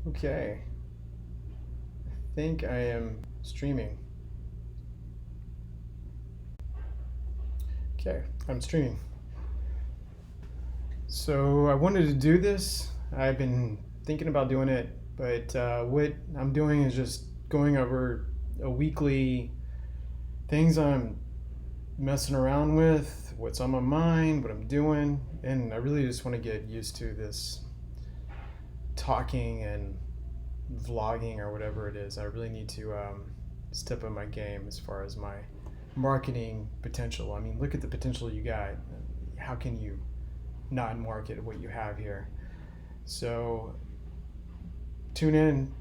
Okay, I think I am streaming. Okay, I'm streaming. So I wanted to do this. I've been thinking about doing it, but what I'm doing is just going over a weekly things I'm messing around with, what's on my mind, what I'm doing, and I really just want to get used to this talking and vlogging or whatever it is. I really need to step up my game as far as my marketing potential. I mean, look at the potential you got. How can you not market what you have here? So tune in,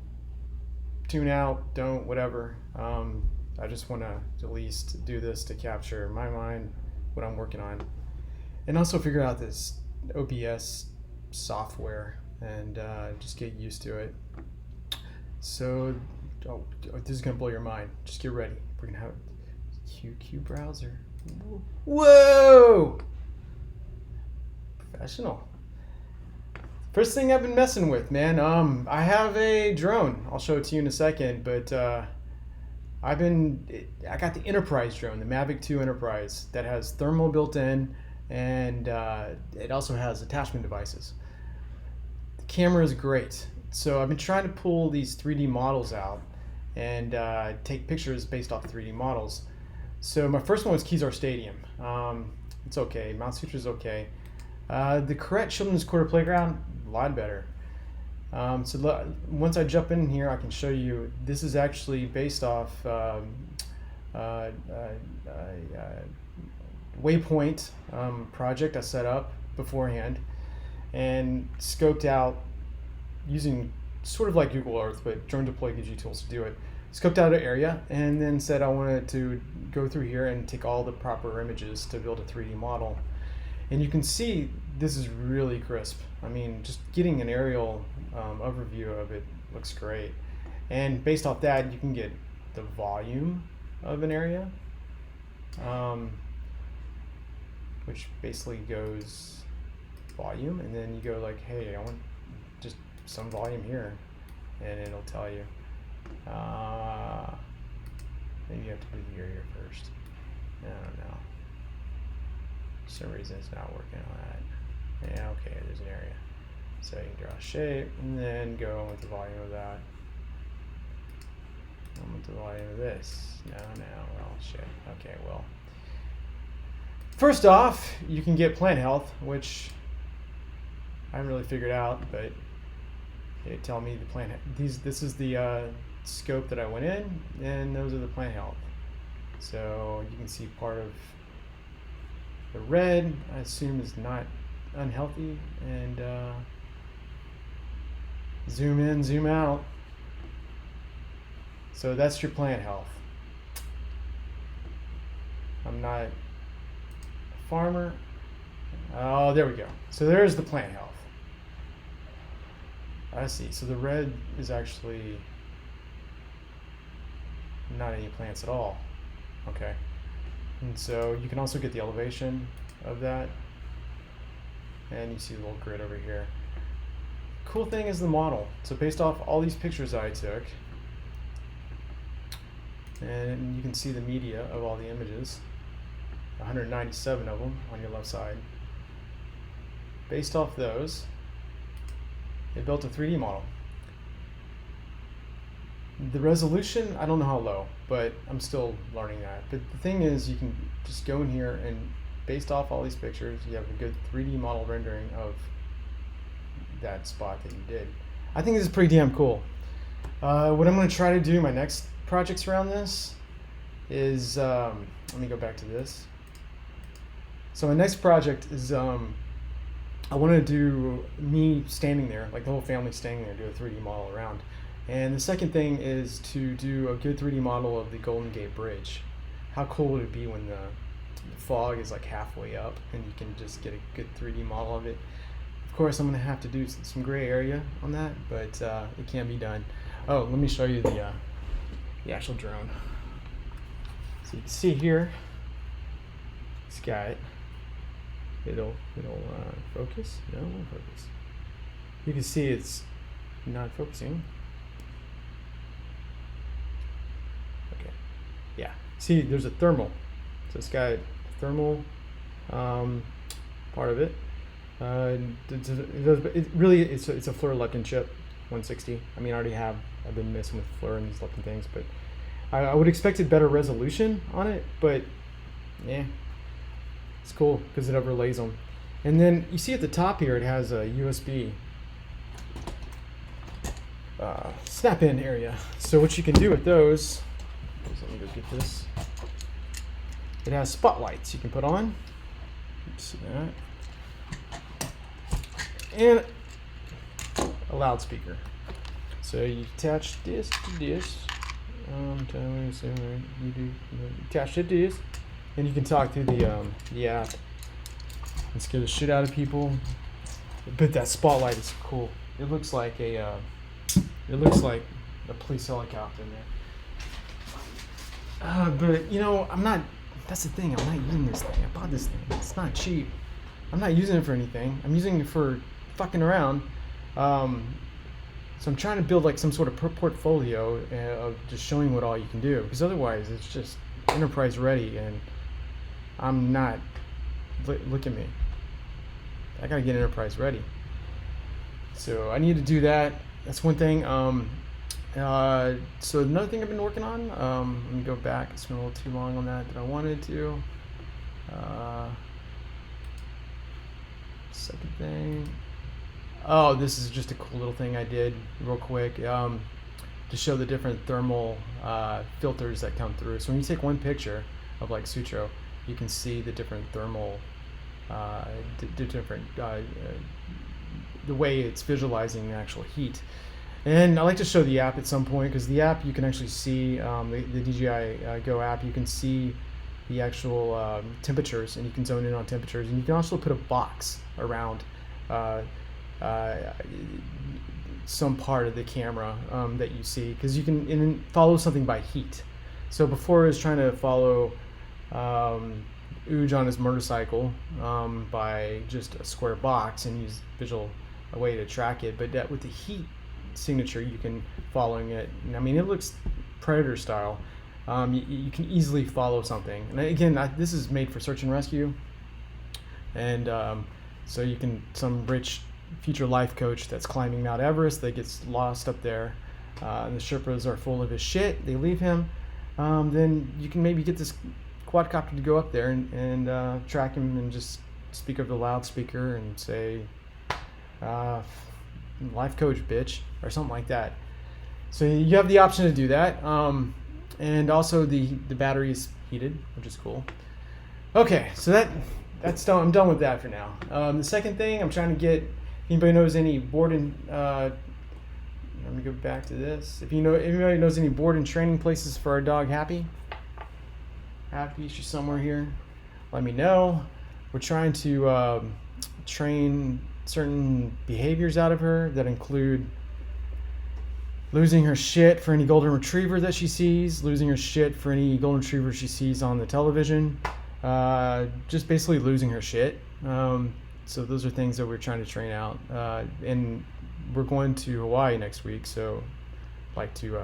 tune out, don't, whatever. I just want to at least do this to capture my mind, what I'm working on, and also figure out this OBS software and just get used to it. So, this is gonna blow your mind. Just get ready. We're gonna have QQ browser. Whoa! Professional. First thing I've been messing with, man. I have a drone. I'll show it to you in a second, but I got the Enterprise drone, the Mavic 2 Enterprise, that has thermal built in, and it also has attachment devices. The camera is great. So I've been trying to pull these 3D models out and take pictures based off 3D models. So my first one was Kezar Stadium. It's okay. Mount Sutra's okay. The Correct Children's Quarter Playground, a lot better. Once I jump in here, I can show you. This is actually based off Waypoint project I set up beforehand and scoped out using sort of like Google Earth, but Drone Deploy gives you tools to do it. Scoped out an area and then said I wanted to go through here and take all the proper images to build a 3D model. And you can see this is really crisp. I mean, just getting an aerial overview of it looks great. And based off that, you can get the volume of an area, which basically goes volume, and then you go like, hey, I want just some volume here, and it'll tell you. Maybe you have to do the area first. I don't know. For some reason it's not working on that. Yeah, okay, there's an area. So you can draw a shape and then go with the volume of that. I want the volume of this. No, well, shit. Okay, well. First off, you can get plant health, which I haven't really figured out, but it tell me the plant. This is the scope that I went in, and those are the plant health. So you can see part of the red, I assume, is not unhealthy, and zoom in, zoom out. So that's your plant health. I'm not a farmer. Oh, there we go. So there's the plant health. I see. So the red is actually not any plants at all. Okay. And so you can also get the elevation of that. And you see the little grid over here. Cool thing is the model. So based off all these pictures I took, and you can see the media of all the images, 197 of them on your left side. Based off those, it built a 3D model. The resolution, I don't know how low, but I'm still learning that. But the thing is, you can just go in here and based off all these pictures, you have a good 3D model rendering of that spot that you did. I think this is pretty damn cool. What I'm going to try to do, my next projects around this is, let me go back to this. So my next project is, I want to do me standing there, like the whole family standing there, do a 3D model around. And the second thing is to do a good 3D model of the Golden Gate Bridge. How cool would it be when the fog is like halfway up and you can just get a good 3D model of it? Of course, I'm going to have to do some gray area on that, but it can be done. Oh, let me show you the actual drone. So you can see here, it's got, it'll focus. No, it won't focus. You can see it's not focusing. Okay. Yeah. See, there's a thermal. So it's got thermal part of it. It's a FLIR lepton chip, 160. I mean, I've been messing with FLIR and these lepton things, but I would expected better resolution on it, but yeah, it's cool because it overlays them. And then you see at the top here, it has a USB snap-in area. So what you can do with those, let me go get this. It has spotlights you can put on. See that? And a loudspeaker. So you attach this to this. You attach it to this, and you can talk through the app and scare the shit out of people. But that spotlight is cool. It looks like a police helicopter in there. But you know, I'm not. That's the thing. I'm not using this thing. I bought this thing. It's not cheap. I'm not using it for anything. I'm using it for fucking around. So I'm trying to build like some sort of portfolio of just showing what all you can do. Because otherwise, it's just enterprise ready, and I'm not. Look at me. I gotta get enterprise ready. So I need to do that. That's one thing. So another thing I've been working on. Let me go back. It's been a little too long on that I wanted to. Second thing. Oh, this is just a cool little thing I did real quick to show the different thermal filters that come through. So when you take one picture of like Sutro, you can see the different thermal, the way it's visualizing the actual heat. And I like to show the app at some point because the app you can actually see, the DJI Go app, you can see the actual temperatures, and you can zone in on temperatures, and you can also put a box around some part of the camera that you see, because you can follow something by heat. So before I was trying to follow Ooj on his motorcycle by just a square box and use a way to track it, but with the heat signature you can following it. I mean, it looks Predator style. You can easily follow something, and again, this is made for search and rescue, and so you can, some rich future life coach that's climbing Mount Everest that gets lost up there, and the Sherpas are full of his shit, they leave him, then you can maybe get this quadcopter to go up there and track him and just speak over the loudspeaker and say, life coach bitch, or something like that. So you have the option to do that, and also the battery is heated, which is cool. Okay, so that's done. I'm done with that for now. The second thing I'm trying to get, anybody knows any board and let me go back to this. If anybody knows any board and training places for our dog Happy, she's somewhere here, let me know. We're trying to train certain behaviors out of her that include losing her shit for any golden retriever that she sees, losing her shit for any golden retriever she sees on the television, just basically losing her shit. So those are things that we're trying to train out, and we're going to Hawaii next week, so I'd like to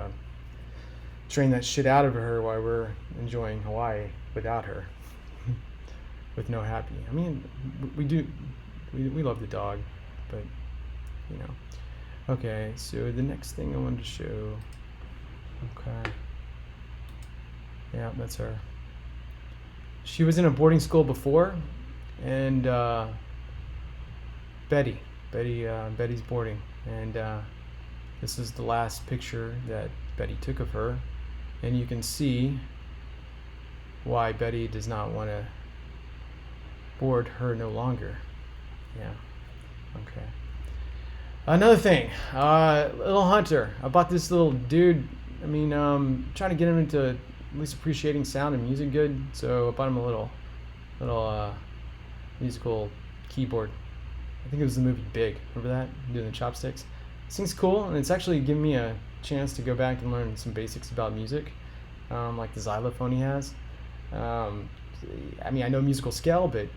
train that shit out of her while we're enjoying Hawaii without her, with no Happy. I mean, we love the dog, but you know. Okay, so the next thing I wanted to show. Okay. Yeah, that's her. She was in a boarding school before, and Betty's boarding, and this is the last picture that Betty took of her, and you can see why Betty does not want to board her no longer. Yeah. Okay. Another thing, little Hunter. I bought this little dude. I mean, trying to get him into at least appreciating sound and music good. So I bought him a little musical keyboard. I think it was the movie Big. Remember that? Doing the chopsticks. This thing's cool, and it's actually given me a chance to go back and learn some basics about music, like the xylophone he has. I mean, I know musical scale, but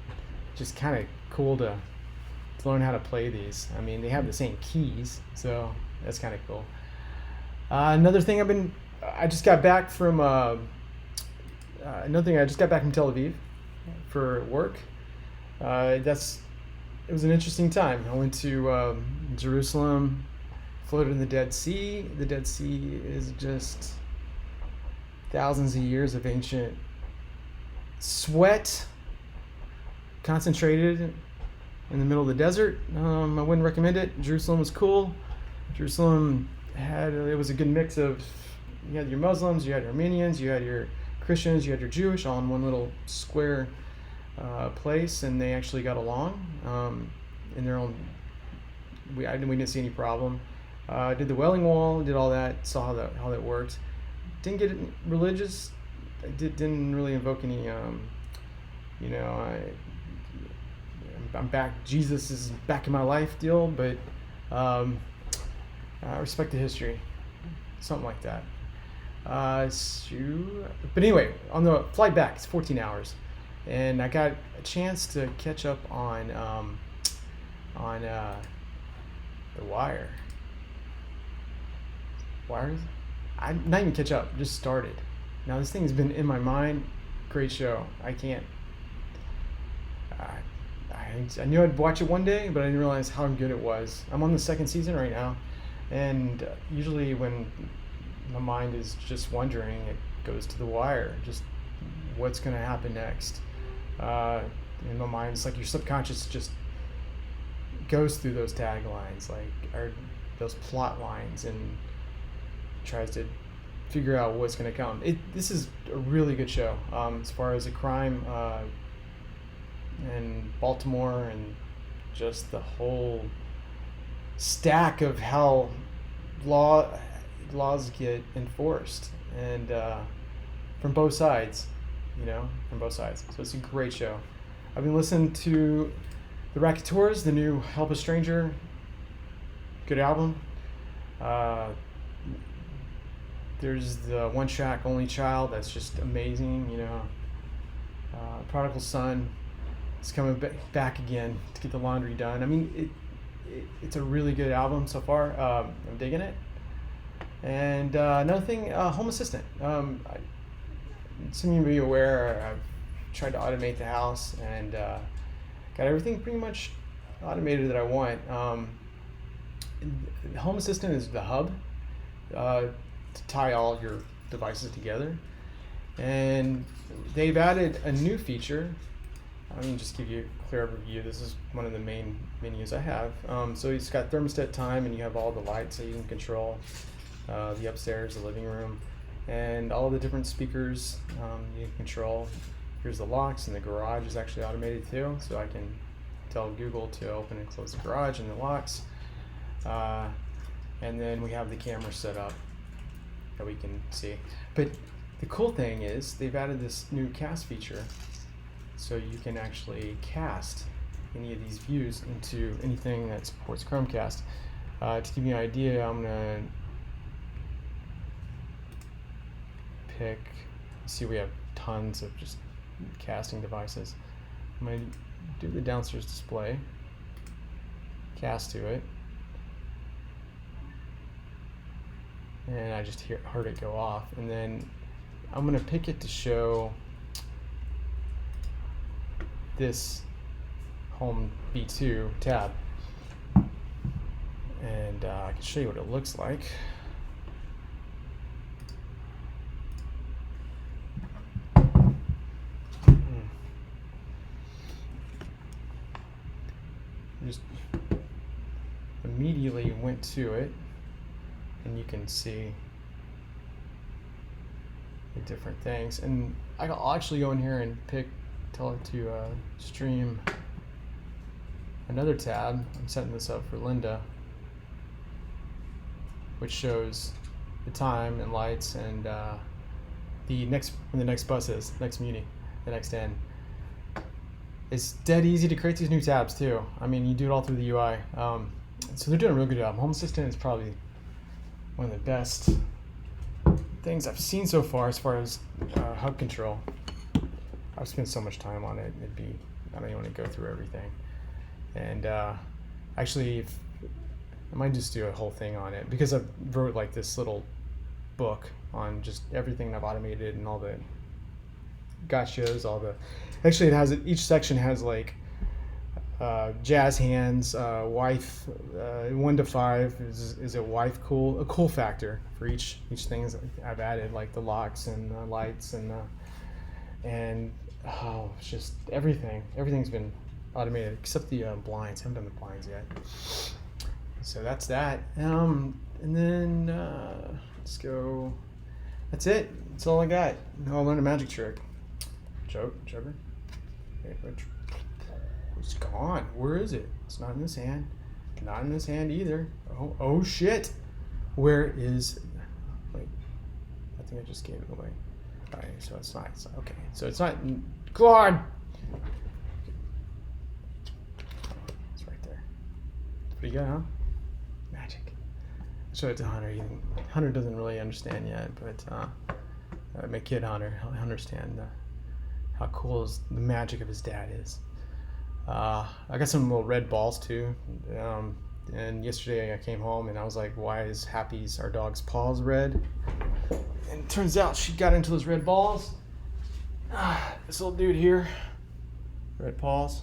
just kind of cool to to learn how to play these. I mean, they have the same keys, so that's kind of cool. Another thing I just got back from another thing I just got back from Tel Aviv for work. It was an interesting time. I went to Jerusalem, floated in the Dead Sea. The Dead Sea is just thousands of years of ancient sweat concentrated in the middle of the desert. I wouldn't recommend it. Jerusalem was cool. Jerusalem it was a good mix of, you had your Muslims, you had your Armenians, you had your Christians, you had your Jewish, all in one little square place, and they actually got along in their own. We didn't see any problem. Did the Wailing Wall, did all that, saw how that worked. Didn't get religious. Didn't really invoke any. I'm back. Jesus is back in my life deal, but respect the history, something like that. But anyway, on the flight back, it's 14 hours, and I got a chance to catch up on The Wire. Not even catch up, just started. Now this thing's been in my mind. Great show. I knew I'd watch it one day, but I didn't realize how good it was. I'm on the second season right now, and usually when my mind is just wondering, it goes to The Wire, just what's going to happen next. In my mind, it's like your subconscious just goes through those taglines, or those plot lines, and tries to figure out what's going to come. This is a really good show as far as a crime in Baltimore, and just the whole stack of how laws get enforced, and from both sides. So it's a great show. I've been listening to The Racketeers, the new Help a Stranger, good album. There's the One Track Only Child, that's just amazing. Prodigal Son is coming back again to get the laundry done. I mean, it's a really good album so far. I'm digging it. And another thing, Home Assistant. Some of you may be aware, I've tried to automate the house, and got everything pretty much automated that I want. Home Assistant is the hub to tie all your devices together, and they've added a new feature. Let me just give you a clear overview. This is one of the main menus I have. So it's got thermostat time, and you have all the lights that you can control, the upstairs, the living room, and all the different speakers you can control. Here's the locks, and the garage is actually automated too, so I can tell Google to open and close the garage and the locks. And then we have the camera set up that we can see. But the cool thing is they've added this new cast feature, so you can actually cast any of these views into anything that supports Chromecast. To give you an idea, I'm gonna pick, see, we have tons of just casting devices. I'm going to do the downstairs display, cast to it, and I just heard it go off, and then I'm going to pick it to show this Home B2 tab, and I can show you what it looks like. Just immediately went to it, and you can see the different things. And I'll actually go in here and tell it to stream another tab. I'm setting this up for Linda, which shows the time and lights and when the next bus is, next Muni, the next end. It's dead easy to create these new tabs too. I mean, you do it all through the UI. So they're doing a real good job. Home Assistant is probably one of the best things I've seen so far as hub control. I've spent so much time on it. I don't even want to go through everything. And actually, I might just do a whole thing on it because I wrote like this little book on just everything I've automated and all the gotchas, all the. Actually, it has each section has like jazz hands, wife, 1 to 5 is a wife cool, a cool factor for each things I've added, like the locks and the lights and oh, it's just everything's been automated except the blinds. I haven't done the blinds yet. So that's that. And then let's go. That's it. That's all I got. Now I'll learn a magic trick. Joker. It's gone. Where is it? It's not in this hand. Not in this hand either. Oh shit. Where is? Wait. I think I just gave it away. All right. So it's not. Okay. So it's not. God. It's right there. Pretty good, huh? Magic. Show it to Hunter. Hunter doesn't really understand yet, but my kid Hunter, he'll understand how cool the magic of his dad is. I got some little red balls too. And yesterday I came home and I was like, why is Happy's, our dog's, paws red? And it turns out she got into those red balls. This little dude here, red paws.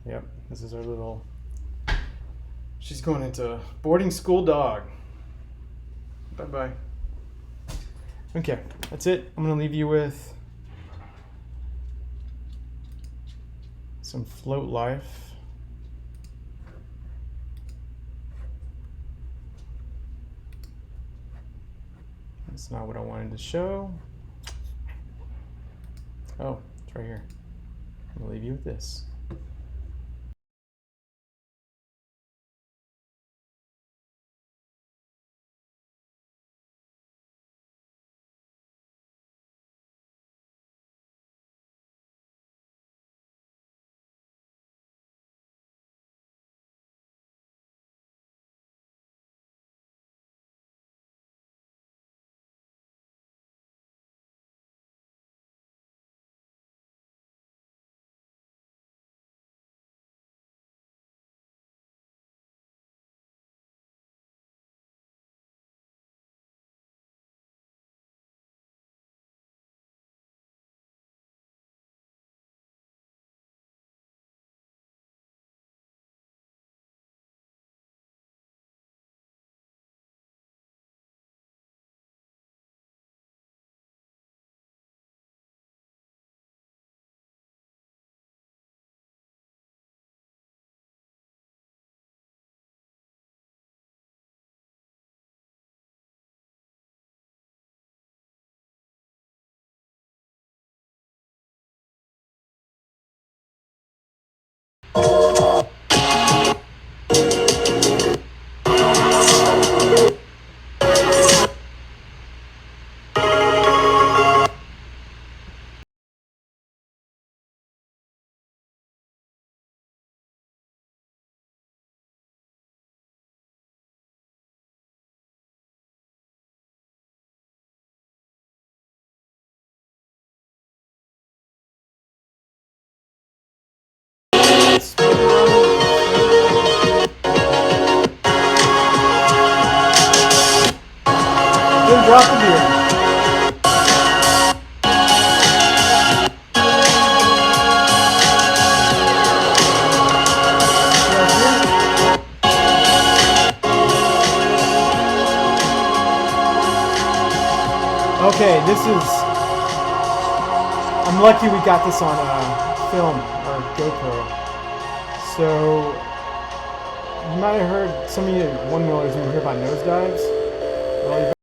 Yep, this is our little, she's going into boarding school dog. Bye-bye. Okay, that's it. I'm gonna leave you with some Float Life. That's not what I wanted to show. Oh, it's right here. I'm gonna leave you with this. Then drop the beer. Okay, I'm lucky we got this on film or GoPro. So, you might have heard, some of you one millers, you heard about nosedives. Well,